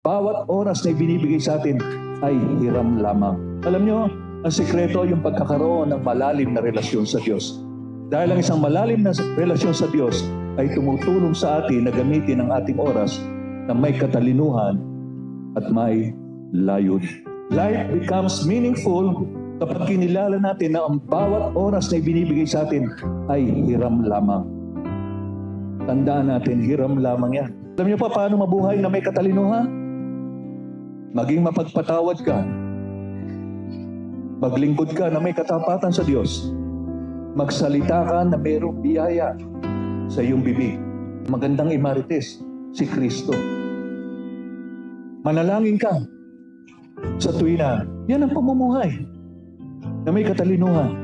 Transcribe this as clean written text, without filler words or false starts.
bawat oras na ibinibigay sa atin ay hiram lamang. Alam nyo, ang sikreto yung pagkakaroon ng malalim na relasyon sa Diyos. Dahil ang isang malalim na relasyon sa Diyos ay tumutulong sa atin na gamitin ang ating oras na may katalinuhan at may layunin. Life becomes meaningful kapag kinilala natin na ang bawat oras na ibinibigay sa atin ay hiram lamang. Tandaan natin, hiram lamang yan. Alam niyo pa paano mabuhay na may katalinuhan? Maging mapagpatawad ka. Maglingkod ka na may katapatan sa Diyos. Magsalita ka na mayroong biyaya sa iyong bibig. Magandang imarites, si Kristo. Manalangin ka sa tuwina. Yan ang pamumuhay na may katalinuhan.